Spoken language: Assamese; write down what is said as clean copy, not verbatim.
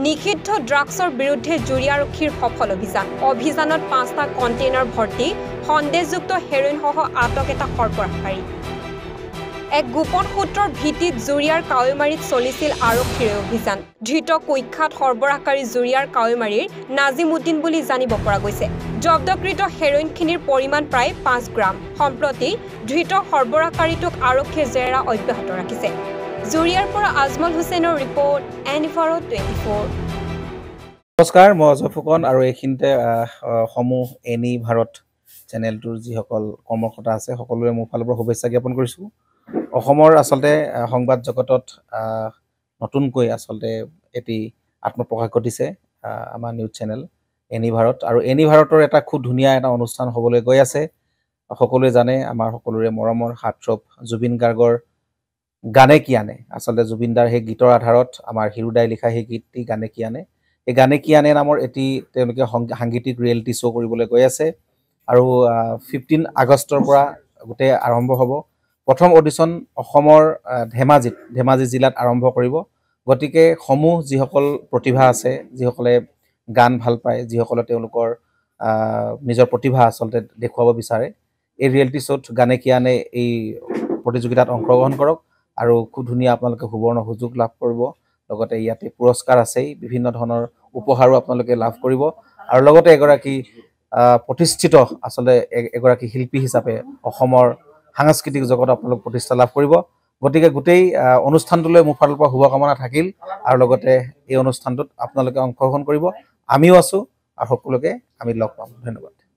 নিষিদ্ধ ড্ৰাগছৰ বিৰুদ্ধে জুৰি আৰক্ষীৰ সফল অভিযানত 5টা কণ্টেইনাৰ ভৰ্তি সন্দেহযুক্ত হেৰোইনসহ আটক এটা সৰবৰাহকাৰী এক গোপন সূত্ৰৰ ভিত্তিত জুৰিয়াৰ কাৱৈমাৰীত চলিছিল আৰক্ষীৰ অভিযান ধৃত কুখ্যাত সৰবৰাহকাৰী জুৰিয়াৰ কাৱৈমাৰীৰ নাজিমউদ্দিন বুলি জানিব পৰা গৈছে জব্দকৃত হেৰোইনখিনিৰ পৰিমাণ প্ৰায় 5 গ্ৰাম সম্প্ৰতি ধৃত সৰবৰাহকাৰীটোক আৰক্ষীয়ে জেৰা অব্যাহত ৰাখিছে জুৰিয়াৰ পৰা আজমল হুছেইনৰ ৰিপৰ্ট এনিভাৰো 24 নমস্কাৰ মই অজয় ফুকন আৰু এইখিনিতে সমূহ এনি ভাৰত চেনেলটোৰ যিসকল কৰ্মকৰ্তা আছে সকলোৰে মোৰ ফালৰ পৰা শুভেচ্ছা জ্ঞাপন কৰিছোঁ অসমৰ আসলতে সংবাদ জগতত নতুনকৈ আসলতে এটি আত্মপ্ৰকাশ ঘটিছে আমাৰ নিউজ চেনেল এনি ভাৰত আৰু এনি ভাৰতৰ এটা খুব ধুনীয়া এটা অনুষ্ঠান হ'বলৈ গৈ আছে সকলোৱে জানে আমাৰ সকলোৰে মৰমৰ হাৰ্টথ্ৰব জুবিন গাৰ্গৰ গানে কি আনে আসলতে জুবিনদাৰ সেই গীতৰ আধাৰত আমাৰ হিৰুদাই লিখা সেই গীতটি গানে কি আনে এই গানে কি আনে নামৰ এটি তেওঁলোকে সাংগীতিক ৰিয়েলিটি শ্ব' কৰিবলৈ গৈ আছে আৰু 15 আগষ্টৰ পৰা গোটেই আৰম্ভ হ'ব প্ৰথম অডিশ্যন অসমৰ ধেমাজি জিলাত আৰম্ভ কৰিব গতিকে সমূহ যিসকল প্ৰতিভা আছে যিসকলে গান ভাল পায় যিসকলে তেওঁলোকৰ নিজৰ প্ৰতিভা আসলতে দেখুৱাব বিচাৰে এই ৰিয়েলিটি শ্ব'ত গানে কি আনে এই প্ৰতিযোগিতাত অংশগ্ৰহণ কৰক আৰু খুব ধুনীয়া আপোনালোকে সুবৰ্ণ সুযোগ লাভ কৰিব লগতে ইয়াতে পুৰস্কাৰ আছেই বিভিন্ন ধৰণৰ উপহাৰো আপোনালোকে লাভ কৰিব আৰু লগতে এগৰাকী প্ৰতিষ্ঠিত আসলে এগৰাকী শিল্পী হিচাপে অসমৰ সাংস্কৃতিক জগত আপোনালোক প্ৰতিষ্ঠা লাভ কৰিব গতিকে গোটেই অনুষ্ঠানটোলৈ মোৰ ফালৰ পৰা শুভকামনা থাকিল আৰু লগতে এই অনুষ্ঠানটোত আপোনালোকে অংশগ্ৰহণ কৰিব আমিও আছো আৰু সকলোকে আমি লগ পাম ধন্যবাদ